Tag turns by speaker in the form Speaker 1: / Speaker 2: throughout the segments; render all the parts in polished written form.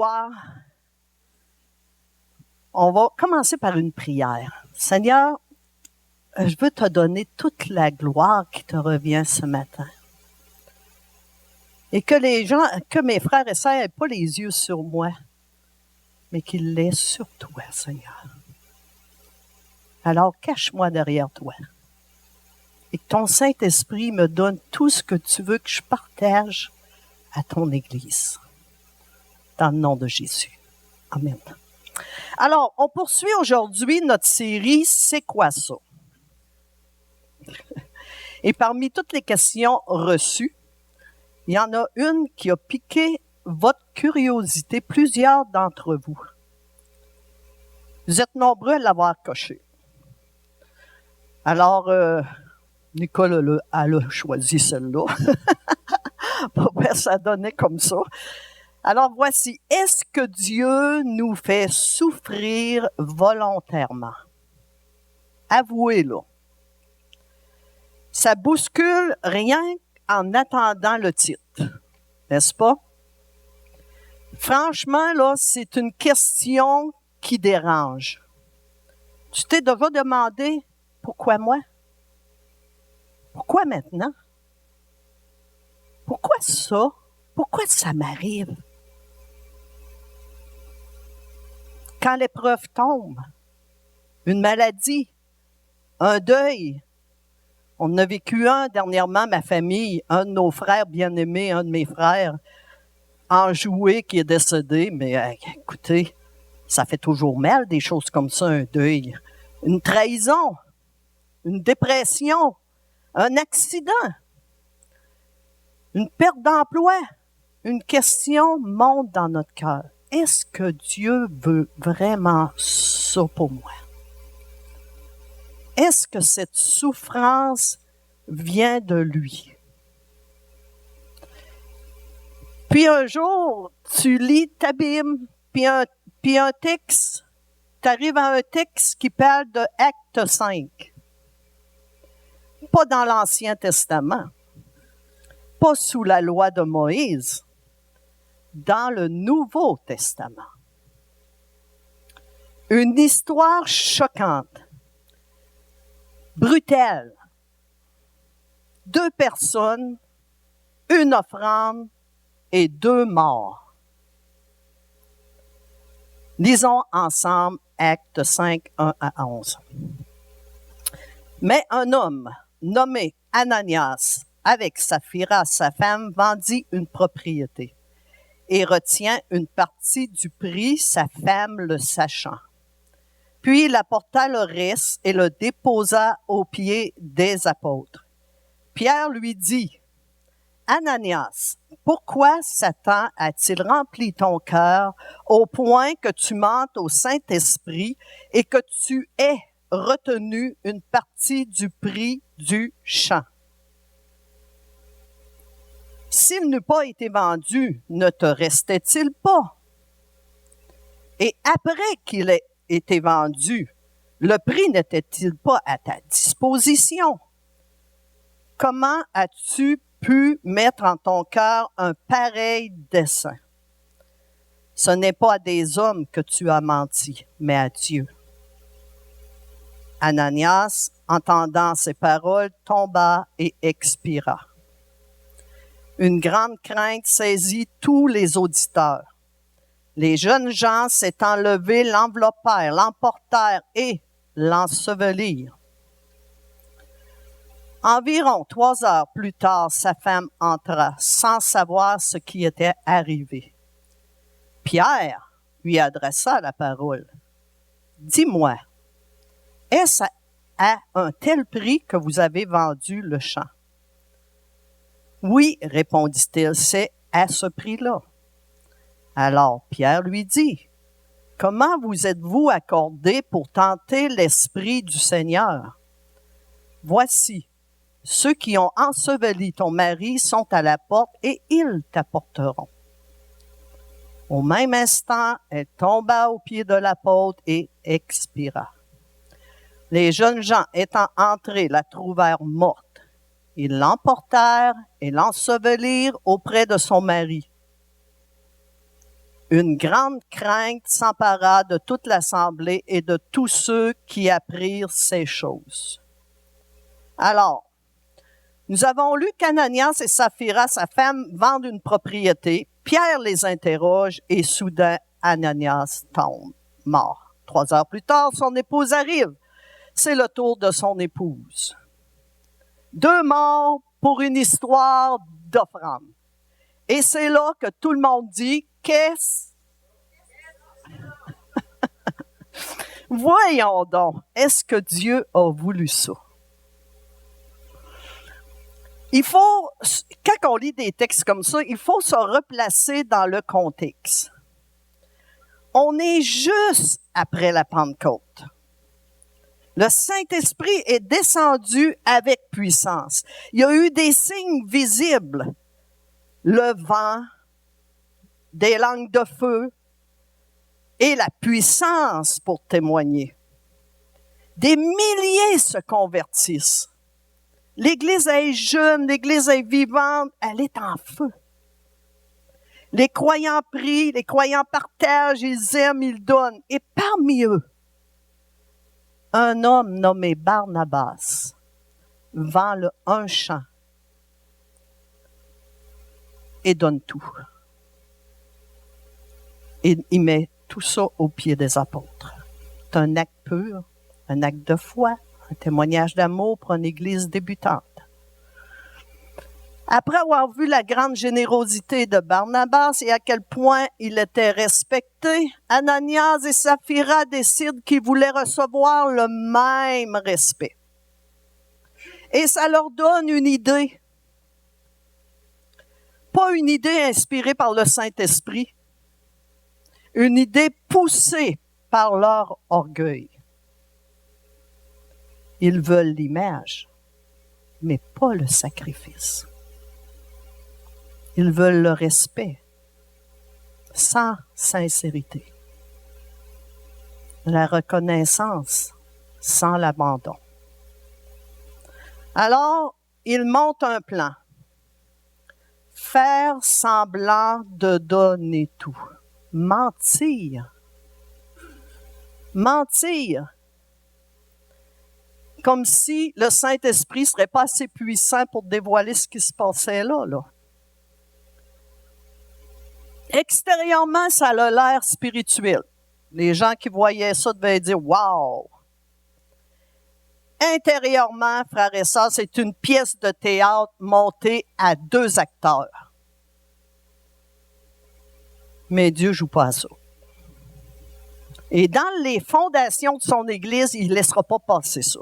Speaker 1: soir, on va commencer par une prière. Seigneur, je veux te donner toute la gloire qui te revient ce matin. Et que mes frères et sœurs n'aient pas les yeux sur moi, mais qu'ils l'aient sur toi, Seigneur. Alors, cache-moi derrière toi. Et que ton Saint-Esprit me donne tout ce que tu veux que je partage à ton Église. Dans le nom de Jésus. Amen. Alors, on poursuit aujourd'hui notre série « C'est quoi ça? » Et parmi toutes les questions reçues, il y en a une qui a piqué votre curiosité, plusieurs d'entre vous. Vous êtes nombreux à l'avoir coché. Alors, Nicole, elle a choisi celle-là. Pourquoi ça donnait comme ça? Alors voici, est-ce que Dieu nous fait souffrir volontairement? Avouez-le. Ça bouscule rien en attendant le titre, n'est-ce pas? Franchement, là, c'est une question qui dérange. Tu t'es déjà demandé, pourquoi moi? Pourquoi maintenant? Pourquoi ça? Pourquoi ça m'arrive? Quand l'épreuve tombe, une maladie, un deuil, on en a vécu un dernièrement, ma famille, un de nos frères bien-aimés, un de mes frères, enjoué qui est décédé, mais écoutez, ça fait toujours mal des choses comme ça, un deuil. Une trahison, une dépression, un accident, une perte d'emploi, une question monte dans notre cœur. Est-ce que Dieu veut vraiment ça pour moi? Est-ce que cette souffrance vient de lui? Puis un jour, tu lis ta Bible, puis un texte, tu arrives à un texte qui parle de Acte 5. Pas dans l'Ancien Testament, pas sous la loi de Moïse, dans le Nouveau Testament. Une histoire choquante, brutale. 2 personnes, une offrande et 2 morts. Lisons ensemble Acte 5, 1 à 11. Mais un homme nommé Ananias, avec Saphira, sa femme, vendit une propriété et retient une partie du prix, sa femme le sachant. Puis il apporta le reste et le déposa aux pieds des apôtres. Pierre lui dit, « Ananias, pourquoi Satan a-t-il rempli ton cœur au point que tu mentes au Saint-Esprit et que tu aies retenu une partie du prix du champ? S'il n'eût pas été vendu, ne te restait-il pas? Et après qu'il ait été vendu, le prix n'était-il pas à ta disposition? Comment as-tu pu mettre en ton cœur un pareil dessein? Ce n'est pas à des hommes que tu as menti, mais à Dieu. » Ananias, entendant ces paroles, tomba et expira. Une grande crainte saisit tous les auditeurs. Les jeunes gens s'étant levés, l'enveloppèrent, l'emportèrent et l'ensevelirent. Environ 3 heures plus tard, sa femme entra, sans savoir ce qui était arrivé. Pierre lui adressa la parole. « Dis-moi, est-ce à un tel prix que vous avez vendu le champ? » « Oui, répondit-il, c'est à ce prix-là. » Alors Pierre lui dit, « Comment vous êtes-vous accordé pour tenter l'Esprit du Seigneur? Voici, ceux qui ont enseveli ton mari sont à la porte et ils t'apporteront. » Au même instant, elle tomba aux pieds de l'apôtre et expira. Les jeunes gens étant entrés la trouvèrent morte. Ils l'emportèrent et l'ensevelirent auprès de son mari. Une grande crainte s'empara de toute l'assemblée et de tous ceux qui apprirent ces choses. Alors, nous avons lu qu'Ananias et Saphira, sa femme, vendent une propriété. Pierre les interroge et soudain, Ananias tombe mort. 3 heures plus tard, son épouse arrive. C'est le tour de son épouse. 2 morts pour une histoire d'offrande. Et c'est là que tout le monde dit, qu'est-ce? Voyons donc, est-ce que Dieu a voulu ça? Il faut, quand on lit des textes comme ça, il faut se replacer dans le contexte. On est juste après la Pentecôte. Le Saint-Esprit est descendu avec puissance. Il y a eu des signes visibles. Le vent, des langues de feu et la puissance pour témoigner. Des milliers se convertissent. L'Église est jeune, l'Église est vivante, elle est en feu. Les croyants prient, les croyants partagent, ils aiment, ils donnent. Et parmi eux, un homme nommé Barnabas vend un champ et donne tout. Et il met tout ça aux pieds des apôtres. C'est un acte pur, un acte de foi, un témoignage d'amour pour une Église débutante. Après avoir vu la grande générosité de Barnabas et à quel point il était respecté, Ananias et Saphira décident qu'ils voulaient recevoir le même respect. Et ça leur donne une idée. Pas une idée inspirée par le Saint-Esprit, une idée poussée par leur orgueil. Ils veulent l'image, mais pas le sacrifice. Ils veulent le respect, sans sincérité. La reconnaissance, sans l'abandon. Alors, ils montent un plan. Faire semblant de donner tout. Mentir. Mentir. Comme si le Saint-Esprit ne serait pas assez puissant pour dévoiler ce qui se passait là. Extérieurement, ça a l'air spirituel. Les gens qui voyaient ça devaient dire « Wow! » Intérieurement, frères et sœurs, c'est une pièce de théâtre montée à 2 acteurs. Mais Dieu ne joue pas à ça. Et dans les fondations de son Église, il ne laissera pas passer ça.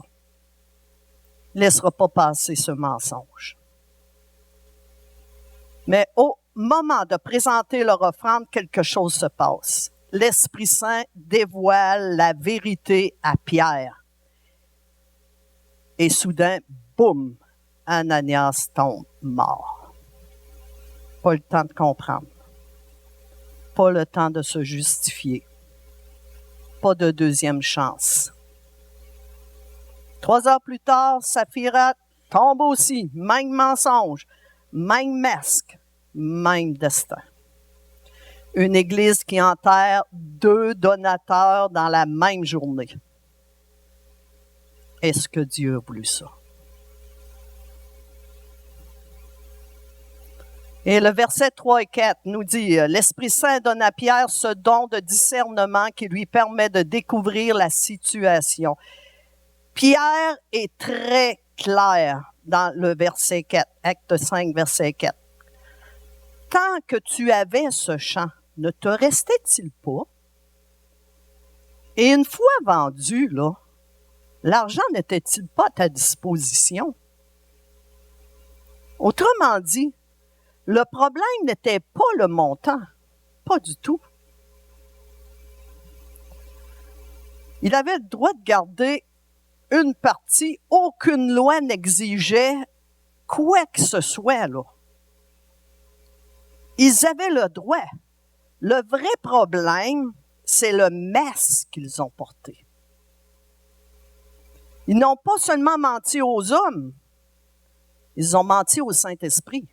Speaker 1: Il ne laissera pas passer ce mensonge. Mais au moment de présenter leur offrande, quelque chose se passe. L'Esprit Saint dévoile la vérité à Pierre. Et soudain, boum, Ananias tombe mort. Pas le temps de comprendre. Pas le temps de se justifier. Pas de deuxième chance. 3 heures plus tard, Saphira tombe aussi. Même mensonge, même masque, même destin. Une Église qui enterre 2 donateurs dans la même journée. Est-ce que Dieu a voulu ça? Et le verset 3 et 4 nous dit, « L'Esprit Saint donne à Pierre ce don de discernement qui lui permet de découvrir la situation. » Pierre est très clair dans le verset 4, Acte 5, verset 4. « Tant que tu avais ce champ, ne te restait-il pas? Et une fois vendu, là, l'argent n'était-il pas à ta disposition? » Autrement dit, le problème n'était pas le montant, pas du tout. Il avait le droit de garder une partie, aucune loi n'exigeait quoi que ce soit, là. Ils avaient le droit. Le vrai problème, c'est le masque qu'ils ont porté. Ils n'ont pas seulement menti aux hommes, ils ont menti au Saint-Esprit.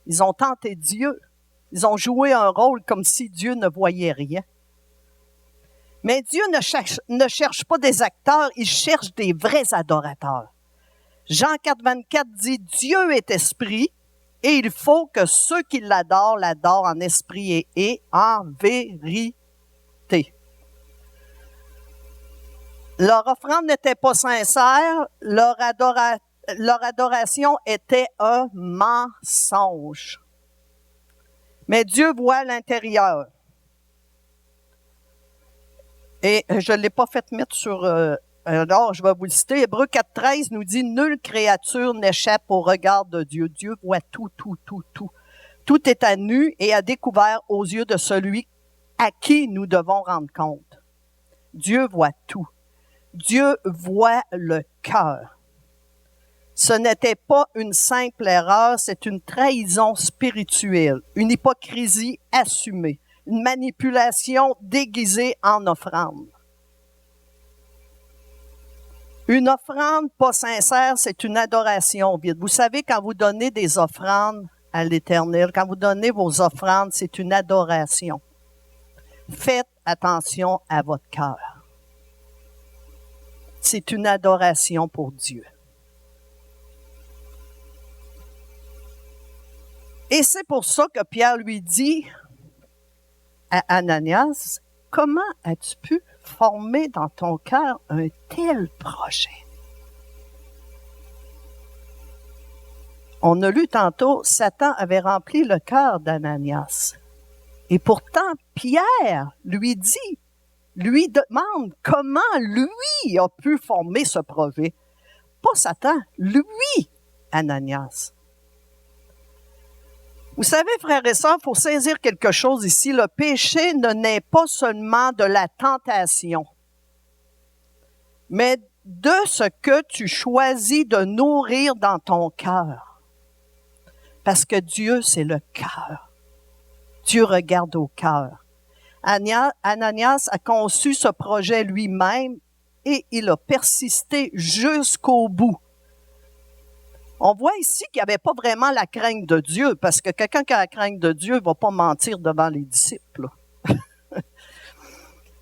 Speaker 1: Ils ont tenté Dieu. Ils ont joué un rôle comme si Dieu ne voyait rien. Mais Dieu ne cherche pas des acteurs, il cherche des vrais adorateurs. Jean 4, 24 dit, Dieu est esprit et il faut que ceux qui l'adorent en esprit et en vérité. Leur offrande n'était pas sincère, leur adoration était un mensonge. Mais Dieu voit l'intérieur. Et je ne l'ai pas fait mettre sur... alors, je vais vous le citer. Hébreux 4.13 nous dit « Nulle créature n'échappe au regard de Dieu. Dieu voit tout, tout, tout, tout. Tout est à nu et à découvert aux yeux de celui à qui nous devons rendre compte. Dieu voit tout. Dieu voit le cœur. Ce n'était pas une simple erreur, c'est une trahison spirituelle, une hypocrisie assumée, une manipulation déguisée en offrande. Une offrande pas sincère, c'est une adoration vide. Vous savez, quand vous donnez des offrandes à l'Éternel, quand vous donnez vos offrandes, c'est une adoration. Faites attention à votre cœur. C'est une adoration pour Dieu. Et c'est pour ça que Pierre lui dit à Ananias, « Comment as-tu pu former dans ton cœur un tel projet? » On a lu tantôt, Satan avait rempli le cœur d'Ananias. Et pourtant, Pierre lui demande comment lui a pu former ce projet. Pas Satan, lui, Ananias. Vous savez, frères et sœurs, il faut saisir quelque chose ici. Le péché ne naît pas seulement de la tentation, mais de ce que tu choisis de nourrir dans ton cœur. Parce que Dieu, c'est le cœur. Dieu regarde au cœur. Ananias a conçu ce projet lui-même et il a persisté jusqu'au bout. On voit ici qu'il n'y avait pas vraiment la crainte de Dieu, parce que quelqu'un qui a la crainte de Dieu ne va pas mentir devant les disciples.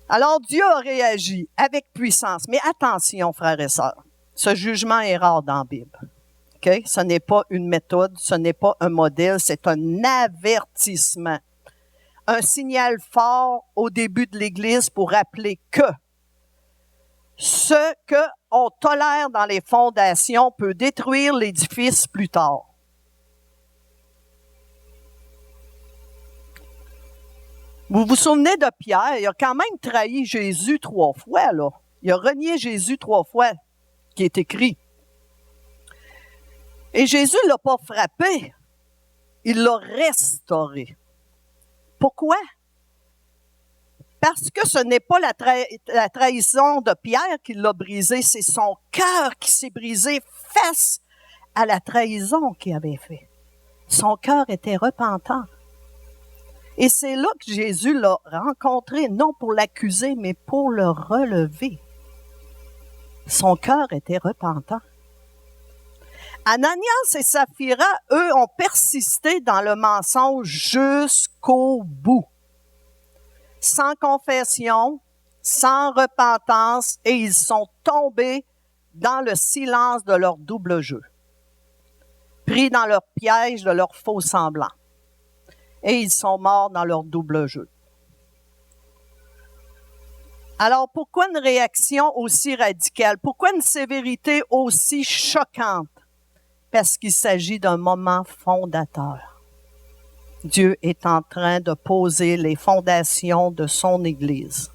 Speaker 1: Alors Dieu a réagi avec puissance. Mais attention, frères et sœurs, ce jugement est rare dans la Bible. Okay? Ce n'est pas une méthode, ce n'est pas un modèle, c'est un avertissement. Un signal fort au début de l'Église pour rappeler que ce qu'on tolère dans les fondations peut détruire l'édifice plus tard. Vous vous souvenez de Pierre, il a quand même trahi Jésus 3 fois, là. Il a renié Jésus 3 fois, qui est écrit. Et Jésus ne l'a pas frappé, il l'a restauré. Pourquoi? Parce que ce n'est pas la trahison de Pierre qui l'a brisé, c'est son cœur qui s'est brisé face à la trahison qu'il avait fait. Son cœur était repentant. Et c'est là que Jésus l'a rencontré, non pour l'accuser, mais pour le relever. Son cœur était repentant. Ananias et Saphira, eux, ont persisté dans le mensonge jusqu'au bout. Sans confession, sans repentance, et ils sont tombés dans le silence de leur double jeu, pris dans leur piège de leur faux semblant. Et ils sont morts dans leur double jeu. Alors, pourquoi une réaction aussi radicale? Pourquoi une sévérité aussi choquante? Parce qu'il s'agit d'un moment fondateur. Dieu est en train de poser les fondations de son Église.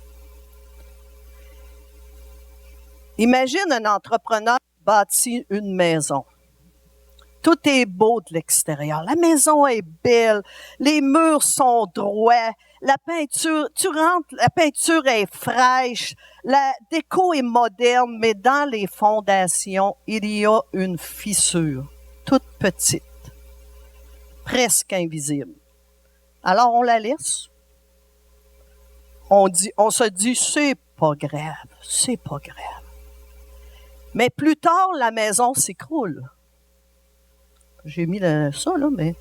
Speaker 1: Imagine un entrepreneur qui bâtit une maison. Tout est beau de l'extérieur. La maison est belle, les murs sont droits, la peinture, tu rentres, la peinture est fraîche, la déco est moderne, mais dans les fondations, il y a une fissure, toute petite, presque invisible. Alors on la laisse. On se dit, c'est pas grave, c'est pas grave. Mais plus tard, la maison s'écroule. J'ai mis ça, là, mais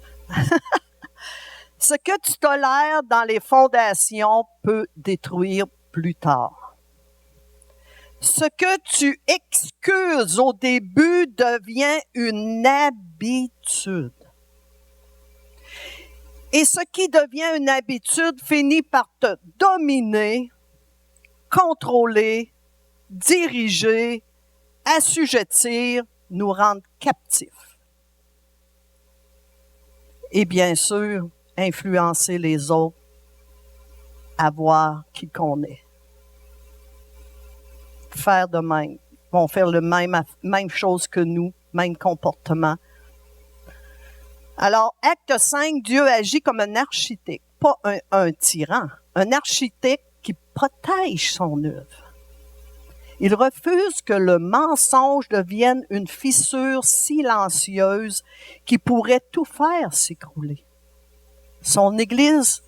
Speaker 1: Ce que tu tolères dans les fondations peut détruire plus tard. Ce que tu excuses au début devient une habitude. Et ce qui devient une habitude finit par te dominer, contrôler, diriger, assujettir, nous rendre captifs. Et bien sûr, influencer les autres à voir qui qu'on est. Faire de même. Ils vont faire le même chose que nous, même comportement. Alors, acte 5, Dieu agit comme un architecte, pas un tyran. Un architecte qui protège son œuvre. Il refuse que le mensonge devienne une fissure silencieuse qui pourrait tout faire s'écrouler. Son Église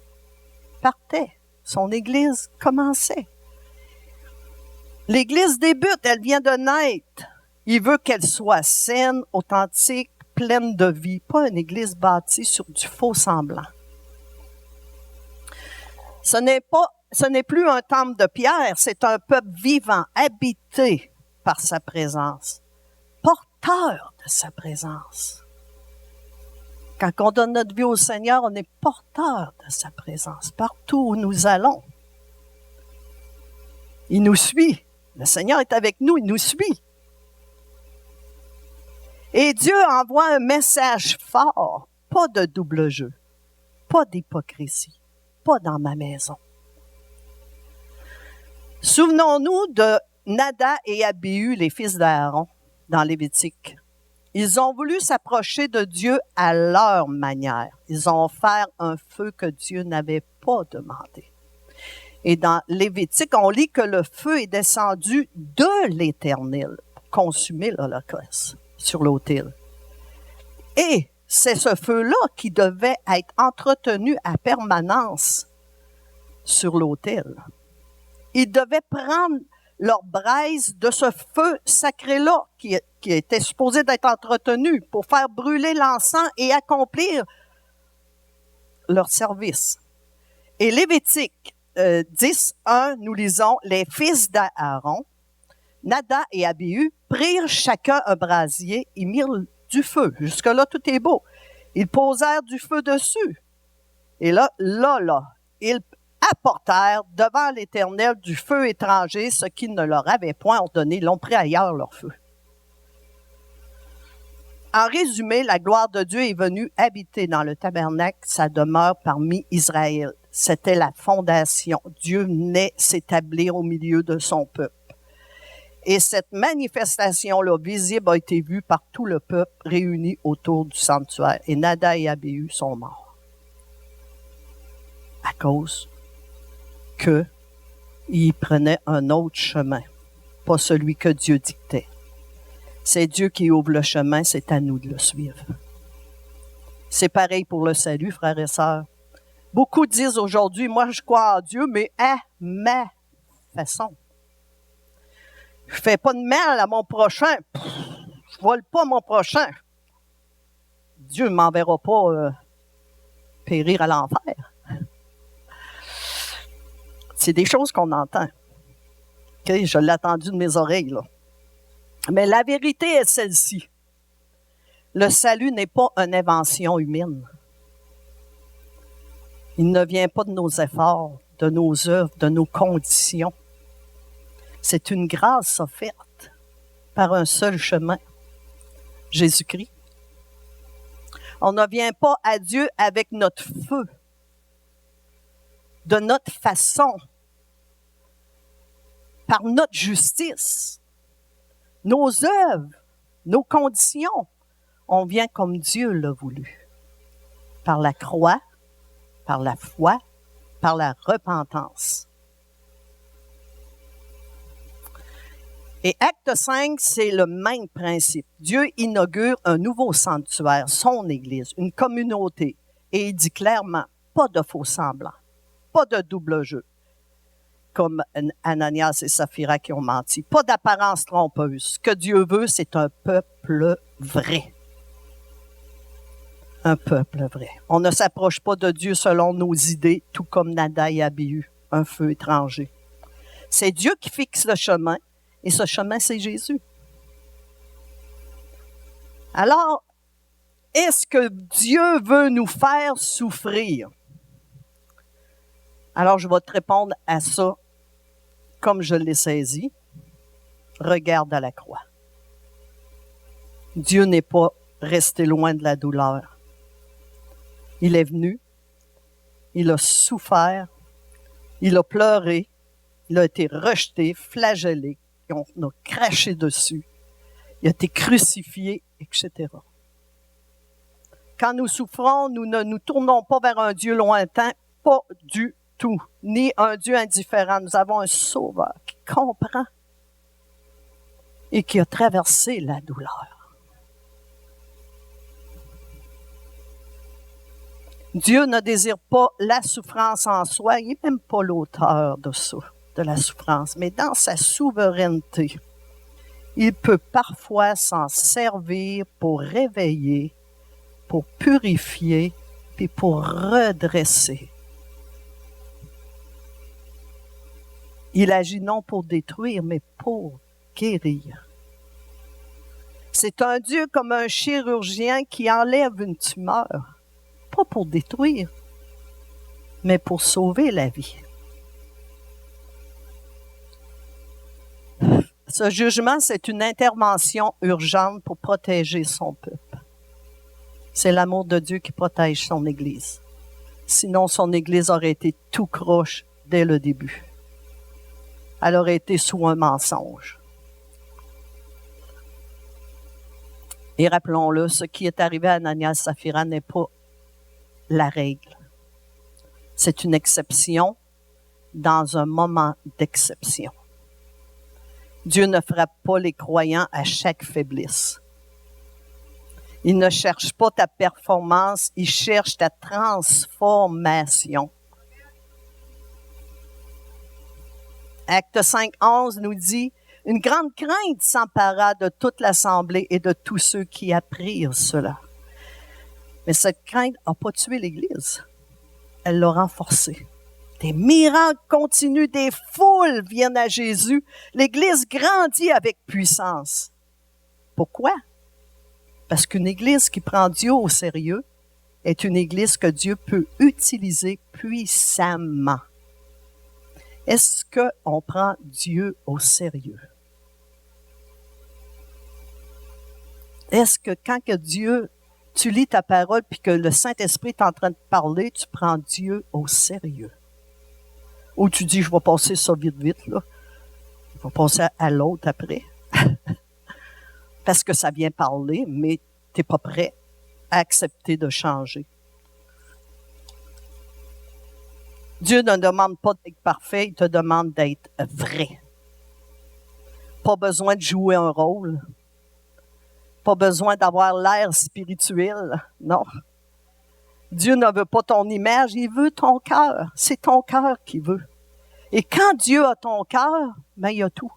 Speaker 1: partait. Son Église commençait. L'Église débute, elle vient de naître. Il veut qu'elle soit saine, authentique, pleine de vie, pas une Église bâtie sur du faux semblant. Ce n'est plus un temple de pierre, c'est un peuple vivant, habité par sa présence, porteur de sa présence. Quand on donne notre vie au Seigneur, on est porteur de sa présence partout où nous allons. Il nous suit. Le Seigneur est avec nous, il nous suit. Et Dieu envoie un message fort, pas de double jeu, pas d'hypocrisie, pas dans ma maison. Souvenons-nous de Nadab et Abihu, les fils d'Aaron, dans Lévitique. Ils ont voulu s'approcher de Dieu à leur manière. Ils ont offert un feu que Dieu n'avait pas demandé. Et dans Lévitique, on lit que le feu est descendu de l'Éternel pour consumer l'Holocauste sur l'autel. Et c'est ce feu-là qui devait être entretenu à permanence sur l'autel. Ils devaient prendre leur braise de ce feu sacré-là qui était supposé d'être entretenu pour faire brûler l'encens et accomplir leur service. Et Lévitique 10:1, nous lisons, les fils d'Aaron, Nadab et Abihu, prirent chacun un brasier et mirent du feu. Jusque-là, tout est beau. Ils posèrent du feu dessus. Et là, ils apportèrent devant l'Éternel du feu étranger, ce qui ne leur avait point ordonné. Ils l'ont pris ailleurs, leur feu. En résumé, la gloire de Dieu est venue habiter dans le tabernacle, sa demeure parmi Israël. C'était la fondation. Dieu venait s'établir au milieu de son peuple. Et cette manifestation-là visible a été vue par tout le peuple réuni autour du sanctuaire. Et Nadab et Abihu sont morts. À cause qu'ils prenaient un autre chemin, pas celui que Dieu dictait. C'est Dieu qui ouvre le chemin, c'est à nous de le suivre. C'est pareil pour le salut, frères et sœurs. Beaucoup disent aujourd'hui, moi je crois en Dieu, mais à ma façon. Je fais pas de mal à mon prochain. Je vole pas mon prochain. Dieu ne m'enverra pas périr à l'enfer. C'est des choses qu'on entend. Okay, je l'ai entendu de mes oreilles, là. Mais la vérité est celle-ci. Le salut n'est pas une invention humaine. Il ne vient pas de nos efforts, de nos œuvres, de nos conditions. C'est une grâce offerte par un seul chemin, Jésus-Christ. On ne vient pas à Dieu avec notre feu, de notre façon, par notre justice, nos œuvres, nos conditions. On vient comme Dieu l'a voulu, par la croix, par la foi, par la repentance. Et acte 5, c'est le même principe. Dieu inaugure un nouveau sanctuaire, son Église, une communauté. Et il dit clairement, pas de faux semblants, pas de double jeu, comme Ananias et Saphira qui ont menti, pas d'apparence trompeuse. Ce que Dieu veut, c'est un peuple vrai. un peuple vrai. On ne s'approche pas de Dieu selon nos idées, tout comme Nadab et Abihu, un feu étranger. C'est Dieu qui fixe le chemin, et ce chemin, c'est Jésus. Alors, est-ce que Dieu veut nous faire souffrir? Alors, je vais te répondre à ça comme je l'ai saisi. Regarde à la croix. Dieu n'est pas resté loin de la douleur. Il est venu, il a souffert, il a pleuré, il a été rejeté, flagellé, on a craché dessus, il a été crucifié, etc. Quand nous souffrons, nous ne nous tournons pas vers un Dieu lointain, pas du tout, ni un Dieu indifférent. Nous avons un Sauveur qui comprend et qui a traversé la douleur. Dieu ne désire pas la souffrance en soi, il n'est même pas l'auteur de ça, de la souffrance, mais dans sa souveraineté, il peut parfois s'en servir pour réveiller, pour purifier, puis pour redresser. Il agit non pour détruire, mais pour guérir. C'est un Dieu comme un chirurgien qui enlève une tumeur, pas pour détruire, mais pour sauver la vie. Ce jugement, c'est une intervention urgente pour protéger son peuple. C'est l'amour de Dieu qui protège son Église. Sinon, son Église aurait été tout croche dès le début. Elle aurait été sous un mensonge. Et rappelons-le, ce qui est arrivé à Ananias et Saphira n'est pas la règle. C'est une exception dans un moment d'exception. Dieu ne frappe pas les croyants à chaque faiblesse. Il ne cherche pas ta performance, il cherche ta transformation. Acte 5:11 nous dit, « Une grande crainte s'empara de toute l'assemblée et de tous ceux qui apprirent cela. » Mais cette crainte n'a pas tué l'Église. Elle l'a renforcée. Des miracles continuent, des foules viennent à Jésus. L'Église grandit avec puissance. Pourquoi? Parce qu'une Église qui prend Dieu au sérieux est une Église que Dieu peut utiliser puissamment. Est-ce qu'on prend Dieu au sérieux? Est-ce que quand que Dieu, tu lis ta parole puis que le Saint-Esprit est en train de parler, tu prends Dieu au sérieux? Ou tu dis, je vais passer ça vite, là. Je vais passer à l'autre après. Parce que ça vient parler, mais tu n'es pas prêt à accepter de changer. Dieu ne demande pas d'être parfait, il te demande d'être vrai. Pas besoin de jouer un rôle. Pas besoin d'avoir l'air spirituel, non. Dieu ne veut pas ton image, il veut ton cœur. C'est ton cœur qu'il veut. Et quand Dieu a ton cœur, ben il y a tout.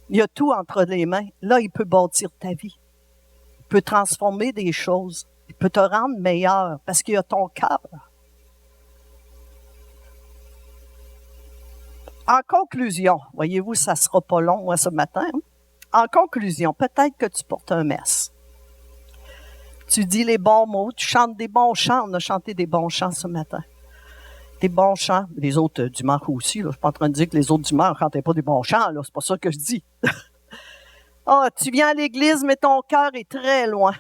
Speaker 1: Il y a tout entre les mains. Là, il peut bâtir ta vie. Il peut transformer des choses. Il peut te rendre meilleur parce qu'il y a ton cœur. En conclusion, voyez-vous, ça ne sera pas long, moi, ce matin. En conclusion, peut-être que tu portes un mess. Tu dis les bons mots, tu chantes des bons chants. On a chanté des bons chants ce matin. Des bons chants. Les autres dimanche aussi. Là, je ne suis pas en train de dire que les autres dimanches ne chantaient pas des bons chants. Là, c'est pas ça que je dis. Tu viens à l'église, mais ton cœur est très loin.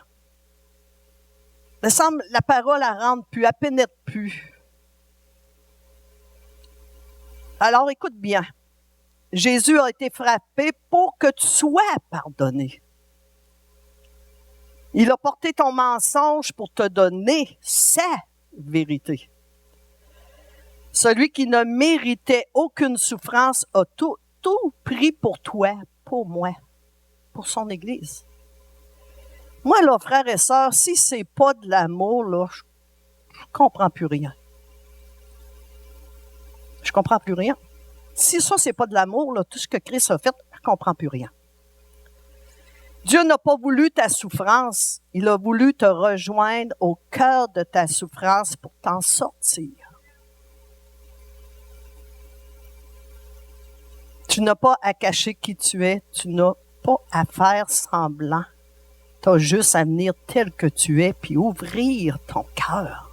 Speaker 1: Il me semble la parole, elle rentre plus, elle pénètre plus. Alors, écoute bien. Jésus a été frappé pour que tu sois pardonné. Il a porté ton mensonge pour te donner sa vérité. Celui qui ne méritait aucune souffrance a tout pris pour toi, pour moi, pour son Église. Moi, là, frères et sœurs, si c'est pas de l'amour, là, je comprends plus rien. Je comprends plus rien. Si ça, c'est pas de l'amour, là, tout ce que Christ a fait, je comprends plus rien. Dieu n'a pas voulu ta souffrance. Il a voulu te rejoindre au cœur de ta souffrance pour t'en sortir. Tu n'as pas à cacher qui tu es. Tu n'as pas à faire semblant. Tu as juste à venir tel que tu es puis ouvrir ton cœur.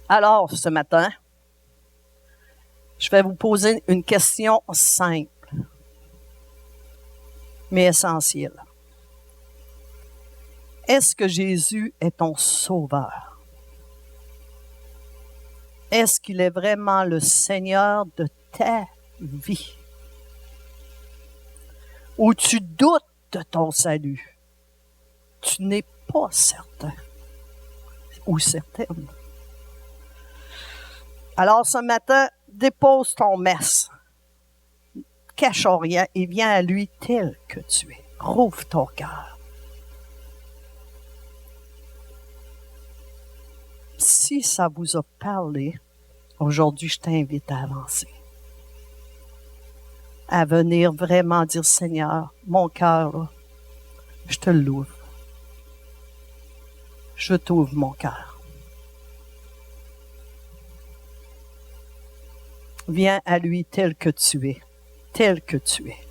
Speaker 1: Alors, ce matin, je vais vous poser une question simple, mais essentielle. Est-ce que Jésus est ton sauveur? Est-ce qu'il est vraiment le Seigneur de ta vie? Ou tu doutes de ton salut? Tu n'es pas certain ou certaine. Alors ce matin, dépose ton mess. Cache rien et viens à lui tel que tu es. Rouvre ton cœur. Si ça vous a parlé, aujourd'hui, je t'invite à avancer. À venir vraiment dire, Seigneur, mon cœur, là, je te l'ouvre. Je t'ouvre mon cœur. Viens à lui tel que tu es, tel que tu es.